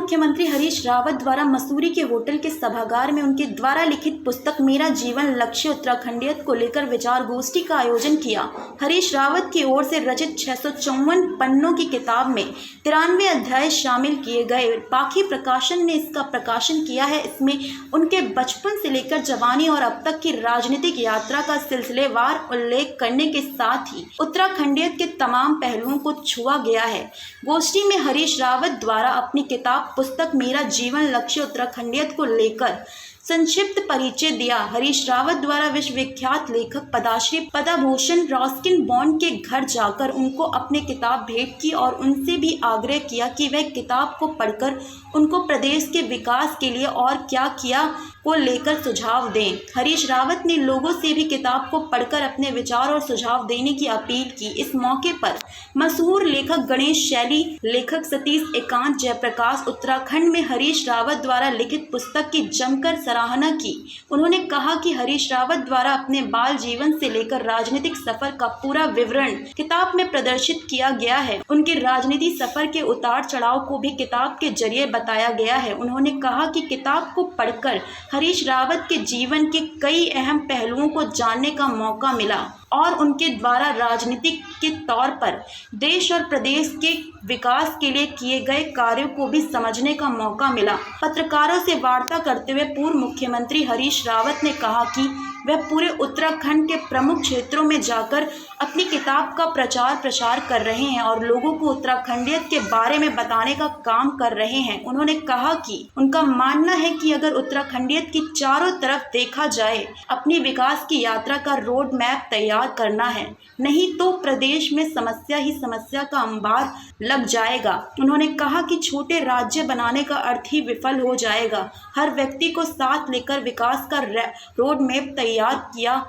मुख्यमंत्री हरीश रावत द्वारा मसूरी के होटल के सभागार में उनके द्वारा लिखित पुस्तक मेरा जीवन लक्ष्य उत्तराखंडियत को लेकर विचार गोष्ठी का आयोजन किया। हरीश रावत की ओर से रचित 654 पन्नों की किताब में 93 अध्याय शामिल किए गए। पाखी प्रकाशन ने इसका प्रकाशन किया है। इसमें उनके बचपन से लेकर जवानी और अब तक की राजनीतिक यात्रा का सिलसिलेवार उल्लेख करने के साथ ही उत्तराखंडियत के तमाम पहलुओं को छुआ गया है। गोष्ठी में हरीश रावत द्वारा अपनी किताब पुस्तक मेरा जीवन लक्ष्य उत्तराखंडियत को लेकर संक्षिप्त परिचय दिया। हरीश रावत द्वारा विश्वविख्यात लेखक पद्मश्री पद्मभूषण रस्किन बॉन्ड के घर जाकर उनको अपनी किताब भेंट की और उनसे भी आग्रह किया कि वह किताब को पढ़कर उनको प्रदेश के विकास के लिए और क्या किया को लेकर सुझाव दें। हरीश रावत ने लोगों से भी किताब को पढ़कर अपने विचार और सुझाव देने की अपील की। इस मौके पर मशहूर लेखक गणेश शैली, लेखक सतीश एकांत जयप्रकाश उत्तराखंड में हरीश रावत द्वारा लिखित पुस्तक की जमकर सराहना की। उन्होंने कहा कि हरीश रावत द्वारा अपने बाल जीवन से लेकर राजनीतिक सफर का पूरा विवरण किताब में प्रदर्शित किया गया है। उनके राजनीति सफर के उतार चढ़ाव को भी किताब के जरिए बताया गया है। उन्होंने कहा कि किताब को पढ़कर हरीश रावत के जीवन के कई अहम पहलुओं को जानने का मौका मिला और उनके द्वारा राजनीतिक के तौर पर देश और प्रदेश के विकास के लिए किए गए कार्यों को भी समझने का मौका मिला। पत्रकारों से वार्ता करते हुए पूर्व मुख्यमंत्री हरीश रावत ने कहा कि वह पूरे उत्तराखंड के प्रमुख क्षेत्रों में जाकर अपनी किताब का प्रचार प्रसार कर रहे हैं और लोगों को उत्तराखंडियत के बारे में बताने का काम कर रहे हैं। उन्होंने कहा कि उनका मानना है कि अगर उत्तराखंडियत की चारों तरफ देखा जाए, अपनी विकास की यात्रा का रोड मैप तैयार करना है, नहीं तो प्रदेश में समस्या ही समस्या का अंबार लग जाएगा। उन्होंने कहा कि छोटे राज्य बनाने का अर्थ ही विफल हो जाएगा। हर व्यक्ति को साथ लेकर विकास का रोड मैप तैयार किया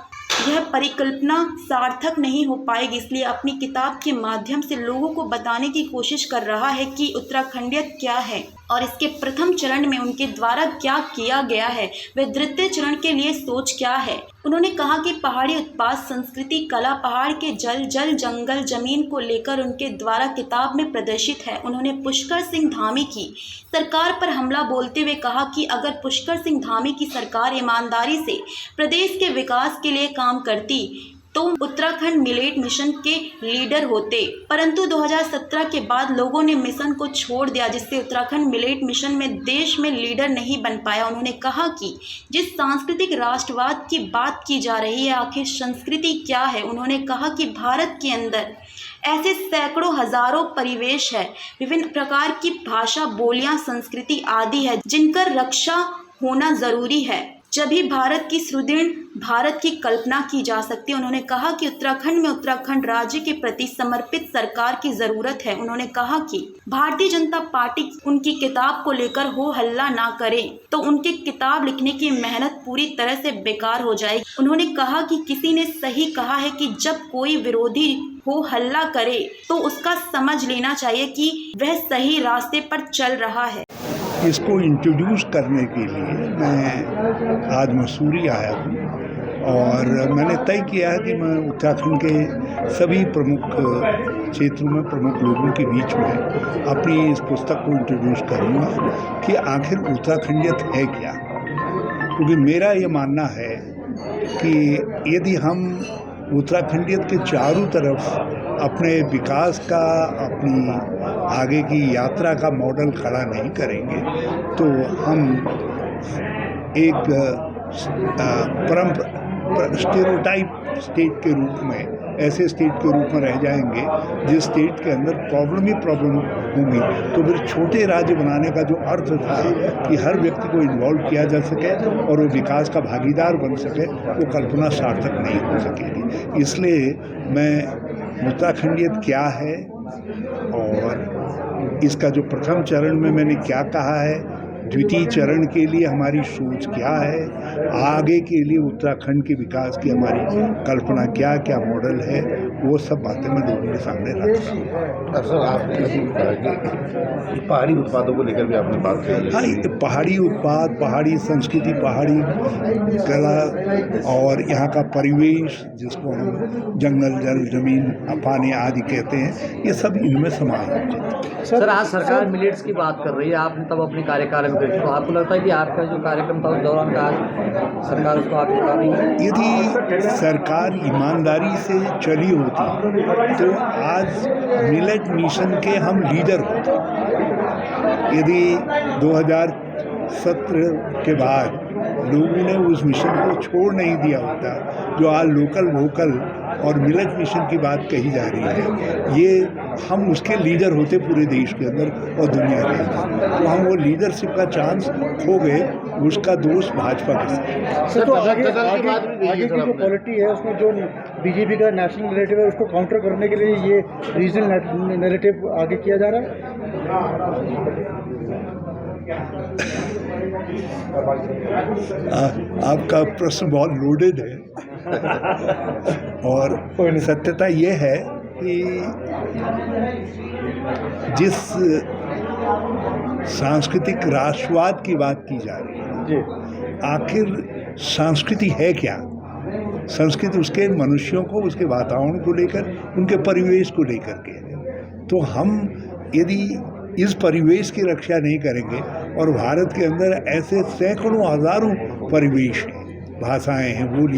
यह परिकल्पना सार्थक नहीं हो पाएगी। इसलिए अपनी किताब के माध्यम से लोगों को बताने की कोशिश कर रहा है कि उत्तराखंडियत क्या है और इसके प्रथम चरण में उनके द्वारा क्या किया गया है, वे द्वितीय चरण के लिए सोच क्या है। उन्होंने कहा कि पहाड़ी उत्पाद, संस्कृति, कला, पहाड़ के जल जंगल जमीन को लेकर उनके द्वारा किताब में प्रदर्शित है। उन्होंने पुष्कर सिंह धामी की सरकार पर हमला बोलते हुए कहा कि अगर पुष्कर सिंह धामी की सरकार ईमानदारी से प्रदेश के विकास के लिए काम करती तो उत्तराखंड मिलेट मिशन के लीडर होते, परंतु 2017 के बाद लोगों ने मिशन को छोड़ दिया, जिससे उत्तराखंड मिलेट मिशन में देश में लीडर नहीं बन पाया। उन्होंने कहा कि जिस सांस्कृतिक राष्ट्रवाद की बात की जा रही है, आखिर संस्कृति क्या है। उन्होंने कहा कि भारत के अंदर ऐसे सैकड़ों हजारों परिवेश है, विभिन्न प्रकार की भाषा, बोलियां, संस्कृति आदि है, जिनका रक्षा होना जरूरी है, जभी भारत की सुदृढ़ भारत की कल्पना की जा सकती है। उन्होंने कहा कि उत्तराखंड में उत्तराखंड राज्य के प्रति समर्पित सरकार की जरूरत है। उन्होंने कहा कि भारतीय जनता पार्टी उनकी किताब को लेकर हो हल्ला ना करे तो उनकी किताब लिखने की मेहनत पूरी तरह से बेकार हो जाएगी। उन्होंने कहा कि किसी ने सही कहा है कि जब कोई विरोधी हो हल्ला करे तो उसका समझ लेना चाहिए कि वह सही रास्ते पर चल रहा है। इसको इंट्रोड्यूस करने के लिए मैं आज मसूरी आया हूँ और मैंने तय किया है कि मैं उत्तराखंड के सभी प्रमुख क्षेत्रों में प्रमुख लोगों के बीच में अपनी इस पुस्तक को इंट्रोड्यूस करूँगा कि आखिर उत्तराखंडियत है क्या। क्योंकि मेरा ये मानना है कि यदि हम उत्तराखंडियत के चारों तरफ अपने विकास का, अपनी आगे की यात्रा का मॉडल खड़ा नहीं करेंगे तो हम एक स्टेरियोटाइप स्टेट के रूप में, ऐसे स्टेट के रूप में रह जाएंगे जिस स्टेट के अंदर प्रॉब्लम ही प्रॉब्लम होंगी। तो फिर छोटे राज्य बनाने का जो अर्थ था कि हर व्यक्ति को इन्वॉल्व किया जा सके और वो विकास का भागीदार बन सके, वो कल्पना सार्थक नहीं हो सकेगी। इसलिए मैं उत्तराखंडियत क्या है और इसका जो प्रथम चरण में मैंने क्या कहा है, द्वितीय चरण के लिए हमारी सोच क्या है, आगे के लिए उत्तराखंड के विकास की हमारी कल्पना क्या क्या मॉडल है, वो सब बातें मैं लोगों के सामने रखता हूँ। सर आपने अभी कहा कि पहाड़ी उत्पादों को लेकर भी आपने बात की। हाँ, ये पहाड़ी उत्पाद, पहाड़ी संस्कृति, पहाड़ी कला और यहाँ का परिवेश, जिसको हम जंगल, जल, जमीन, पानी आदि कहते हैं, ये सब इनमें समायोजित है। सर आज सरकार मिलेट्स की बात कर रही है, आपने तब अपने कार्यकाल में करी, तो आपको लगता है कि आपका जो कार्यक्रम था उस दौरान का आज सरकार उसको आगे बढ़ा रही है? यदि सरकार ईमानदारी से चली होती तो आज मिलेट मिशन के हम लीडर होते। यदि 2017 के बाद लोगों ने उस मिशन को छोड़ नहीं दिया होता, जो आज लोकल वोकल और मिलेट मिशन की बात कही जा रही है, ये हम उसके लीडर होते पूरे देश के अंदर और दुनिया के अंदर। तो हम वो लीडरशिप का चांस खो गए, उसका दोष भाजपा के साथ। सर, तो आगे की जो पॉलिटी है उसमें जो बीजेपी का नेशनल नैरेटिव है उसको काउंटर करने के लिए ये रीजनल नैरेटिव आगे किया जा रहा है। आपका प्रश्न बहुत लोडेड है और सत्यता ये है कि जिस सांस्कृतिक राष्ट्रवाद की बात की जा रही है, आखिर संस्कृति है क्या? संस्कृति उसके मनुष्यों को, उसके वातावरण को लेकर, उनके परिवेश को लेकर के। तो हम यदि इस परिवेश की रक्षा नहीं करेंगे, और भारत के अंदर ऐसे सैकड़ों हजारों परिवेश हैं, भाषाएं हैं, बोली